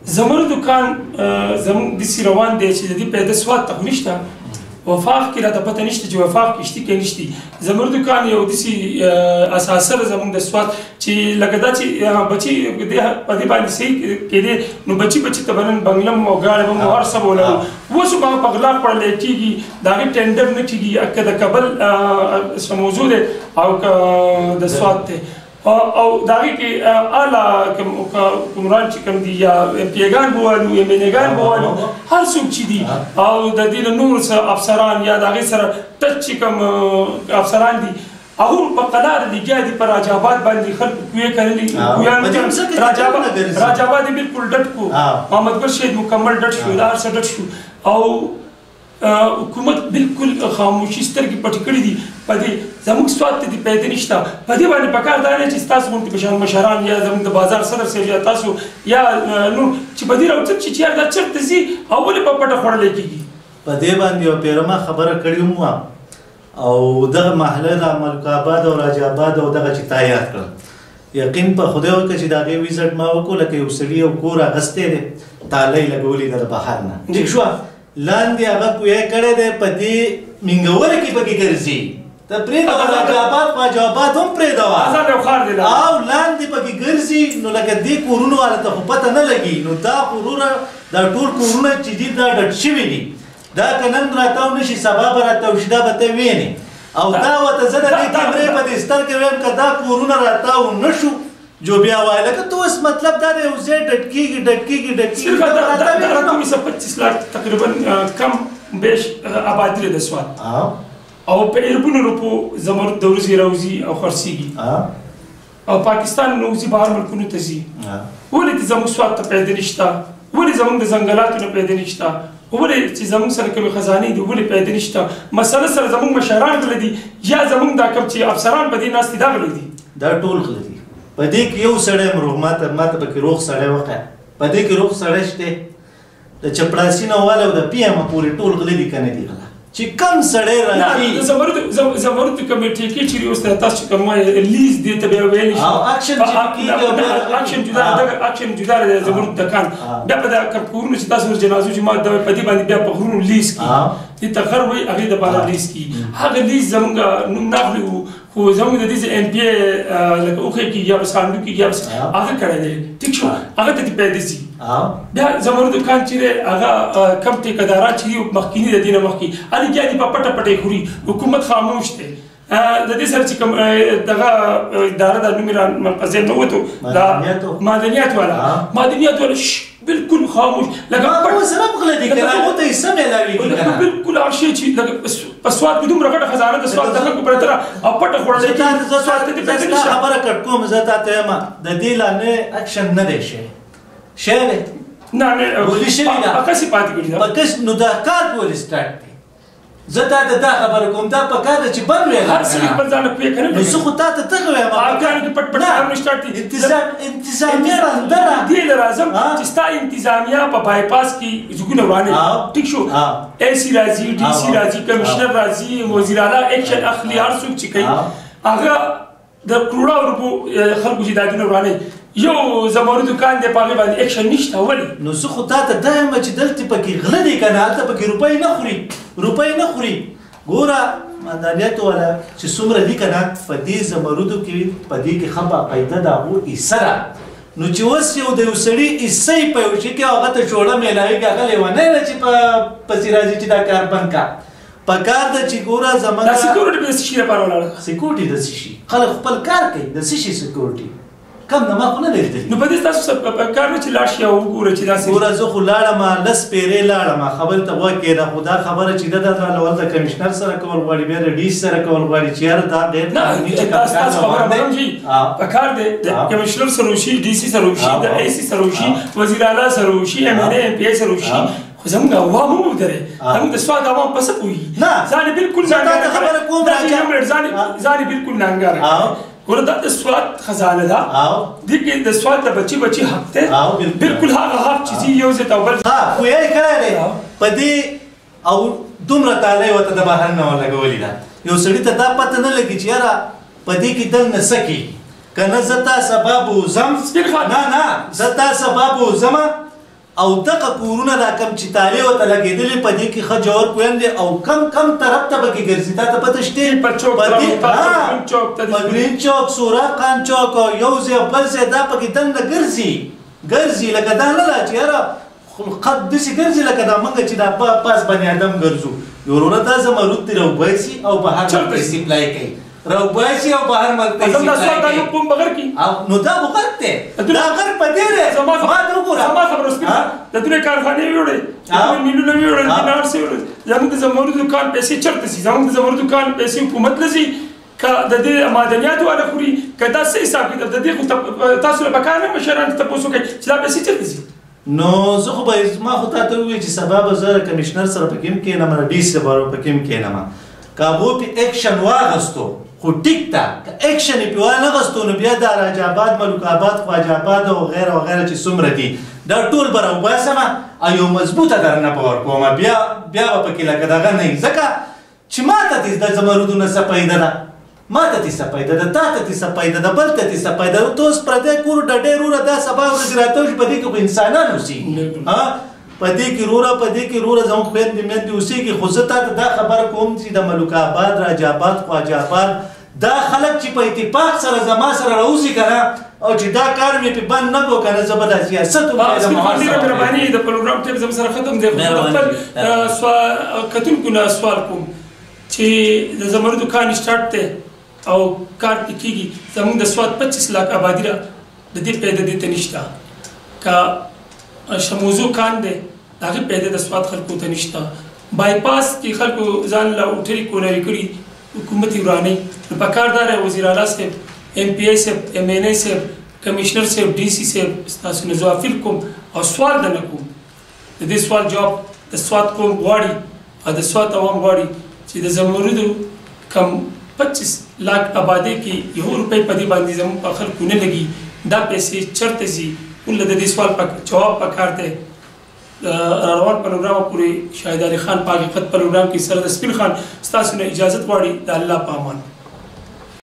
زمرد دکان زموږ داسې روان دی چې د دې پیدا سواد ته خو نشته وفاق کې راته پته نشته چې وفاق کې شته که نشته زمرد دکان یو داسې اساسه ده زموږ د سواد چې لکه دا چې بچي په دې باندې صحیح کېدی نو بچي ته به نن بنګله مو او ګاډی به مو هر څه به ولرو اوس به په غلا خوړلی کېږي د هغې ټینډر نه کېږي که د کابل څه موضوع دی او که د سواد دی او د هغې کې اعلی حکمران چې کوم دي یا ایم پي ګان به والو ایم این ګان به والو هر څوک چې دي او د دې نه نور څه افسران یا د هغې سره ټچ چې کوم افسران دي هغه په قلار لګیا دي په راج آباد باندې خلکو کوې کرلي راج آباد یې بلکل ډډ کړو محمد ګل شهید مکمل ډډ شو دا هر څه ډډ شو او حکومت بالکل خاموشي سترګې پټې کړې دي په دې زموږ سواد ته دې پیدا نشته په دې باندې پکار دا نه چې ستاسو غوندې مشران یا زموږ د بازار صدر صاحب یا تاسو یا نور چې په دې راوځي چې یار دا چېرته ځي او ولې په پټه خوړلی کېږي په دې باندې یو پیرمه خبره کړې وم او دغه محله د ملک آباد او راج آباد او دغه چې تا یاد کړل یقین په خدای وکړه چې د هغې ویزټ ما وکړو لکه یو سړي یو کور اخیستی دی تالی لګولې ده د بهر نه ټیک شوه لاندې هغه کوی کړی دی په دې مینګوره کې پکې ګرځي ته پرېږده راج آباد خواجه آباد هم پرېږده او لاندې پکې ګرځي نو لکه دې کورونو والا ته خو پته نه لګي نو دا کورونه دا ټول کورونه چې دي دا ډډ شوي دي دا که نن راتاو نشي سبا به راتاو شي دا به ته وینې او دا ورته زه د دې کیمرې په دې سترګې ویم که دا کورونه راتاو نه شو جو بیا وایي لکه ته اوس مطلب دا دی یو ځای ډډ کېږي تقریبا کم بیش آبادي ده د سواد او په اربونو روپو زمرد د ورځې راوځي او خرڅېږي او پاکستان نه وځي بهر ملکونو ته ځي ولې دې زموږ سواد ته پیدا نشته ولې زموږ د ځنګلاتو نه پیدا نشته ولې چې زموږ سره کومې خزانې دي ولې پیدا نشته مسله سره زموږ مشران غله دي یا زموږ دا کوم چې افسران په دې ناست دي دا غله دي دا ټول غله دي په دې کې یو سړی روغ ماته پکې روغ سړی وښیه په دې کې روغ سړی شته د چپړاسي نه والا او د پي ایم پورې ټول غله دي که نه دي غله چې کم سړی راځي زمرد کمیټې کې چې اوس تاسو چې کوم لیز دې ته بیا ویلی شي اکشن جدا دی زمرد دکان بیا په دغه کورونو چې تاسو جنازو جماعت د په دې باندې بیا په غرونو لیز کړي دې ته غر وایي هغې دپاره لیز کړي هغه لیز زموږ نوم ناخلي خو زموږ د دې ایم پي لکه اوښې کې یا به سانډو کې یا هغه کړی دی ټیک شو هغه ته دې پیدا ځي بیا زمرد دکان چې دی هغه کم ټیکهداران چې دي مخکیني د دې نه مخکې هلې بیا دې په پټه پټه یې خوري حکومت خاموش دی د دې سره چې کوم دغه اداره د نوم یې منقضیه نه وتو دا معدنیات والا بالکل خاموش لکه اوس هم غله دي که نه هغو ته یې څه میلاوېږي بالکل هر شی چې لکه په سواد کې دومره غټه خزانه د سواد د خلکو پرته را او پټه خوړلی خبره کټ کوم زه تا ته یم د دې لا نه اکشن نه دی شی شی دی نه ولې شوي ده په کسې پاتې کړي په کس نو دا کار ولې سټارټ دی زه تا ته دا خبره کوم دا پکار ده چې بند ویل هر څه خپل ځان پوهې که نه نو زه خو تا ته دغه وایم افغانو کې پټ کارونه سټارټ دي انتظامیه بنده ده دې له راځم چې ستا انتظامیه په بایپاس کې زګونه ورانې ټیک شو اے سي راځي ډي سي راځي کمشنر راځي وزیر اعلی اکشن اخلي هر څوک چې کوي هغه د کروڑو روپو خلکو چې دادونه ورانې یو زمرد دکان دی په هغې باندې اکشن نشته ولې نو زه خو تا ته دا یم چې دلته پکې غله دی که نه هلته پکې روپۍ نه خوري ګوره مدنیت والا چې څومره دي که نه په دې زمرودو کې په دې کې ښه باقاعده د هغو حصه ده نو چې اوس یو د یو سړي حصه یې په یو شي کې هغه ته جوړه میلاوېږي هغه لیونی ده چې پسې راځي چې دا کار بند کا پکار ده چې ګوره زموږ دا سکیورټي به د څه شي لپاره ولاړه سکیورټي د څه شي خلک خپل کار کوي د څه شي سکیورټي کم نه ما خو نه لیدلی نو په دې ستاسو کار نه چې لاړ شي او وګوره چې داسې ګوره زه خو لاړم لس پېرې لاړم خبرې ته غوږ کېږده خو دا خبره چې ده دا هلته کمشنر سره کول غواړي بیا د ډي سره کول غواړي چې یاره دا غیر قانوني چې ستاسو خبره منم چې پکار دی د کمشنر سره وشي ډي سي سره وشي د اے سي سره وشي وزیر اعلی سره وشي ایم این اے ایم پي اے سره وشي خو زموږ عوام هم ودرې زموږ د سواد عوام په څه پوهېږي ځان یې بالکل ځان یې بالکل نانګاره ګوره دا د سواد خزانه ده دې کې د سواد د بچي حق دی بالکل هغه حق چې ځي یو ځای ته بل پوهه یې کړی دی په دې او دومره تالی ورته د بهر نه ورلګولې ده یو سړي ته دا پته نه لګي چې یاره په دې کې دننه څه کېږي که نه زه تا سبا بوځم نه زه تا سبا بوځمه او دغه کورونه دا کم چې تالې ورته لګېدلې په دې کې ښه جوړ کویم دی او کم طرف ته به کې ګرځي تا ته پته شته په ګرین چوک سوراب خان چوک او یو ځای او بل ځای دا پکې دنده ګرځي لکه دا نه ده چې یاره قد داسې ګرځي لکه دا موږ چې دا پاس بني ادم ګرځو وروره دا زمرود دی راوباسي او بهر ملک سپلای کوي راوباسي او بهر ملک سپلای کوي نو دا غر دی دا غر په دې دی ما ته وګوره زما خبره سپینه د دې کارخانې ویوړې میلیونه ویوړل دینار سي ویوړل زموږ د زمرد دکان پیسې چرته سي زموږ د زمرد دکان پیسې حکومت لزي که د دې معدنیات والا خوري که دا څه حساب کې د دې تاسو له بکار نه مشران ته تاسو کوي چې دا پیسې چرته سي نو زه خو به ما خو تا ته ووایي چې سبا به زه کمیشنر سره پکې هم کښېنم ډي سي سره پکې هم کښېنم که هغو پې اکشن واخیستو خو ټیک ده که اکشن یې پې وانهغستو نو بیا د راج آباد ملک آباد خواجه آباد او غیره وغیره چې څومره دي دا ټول به راوباسمه او یو مضبوطه درنه به ورکوم بیا به پکې لکه دغه نه وي ځکه چې ما ته دې د زمرودونه څه پیدا ده ما ته دې څه پیدا ده تا ته دې څه پیدا ده بل ته دې څه پیدا ده ته اوس پردی کور ډډې وروره دا سبا ورځې راته وشي په دې کې خو انسانان اوسي په دې کې وروره زموږ خویندې میندې اوسېږي خو زه تا ته دا خبره کوم چې د ملک آباد راج آباد خواجه آباد دا خلک چې په اتفاق سره زما سره راوځي که نه او چې دا کار مې پې بند نه کړو که نه زه به دا سیاست مهرباني د پروګرام ټیم زموږ سره ختم دی خپل کتونکو نه سوال کوم چې د زمرد دکان سټارټ دی او کار پې کېږي زموږ د سوات 25 لاک آبادي را د دې پیدا دې ته نشته که شموزو کان دی د هغې پیدا د سوات خلکو ته نشته بایپاس کې خلکو ځان له اوټري کورنري کړي حکومتي ورانۍ نو پکار دا دی وزیر اعلی صاحب ایم پی آی صاحب ایم این آی صاحب کمشنر صاحب ډي سي صاحب ستاسو نه زه اپیل کوم او سوال درنه کوم د دې سوال جواب د سوات قوم غواړي او د سوات عوام غواړي چې د زمردو کم 25 لاک آبادی کې یو روپۍ په دې باندې زموږ په خلکو نه لګي دا پیسې چرته ځي ولله د دې سوال جواب پکار دی روان پروګرام پورې شاهد علي خان په حقیقت پروګرام کې سره د سپین خان ستاسو نه اجازت غواړي د الله په امان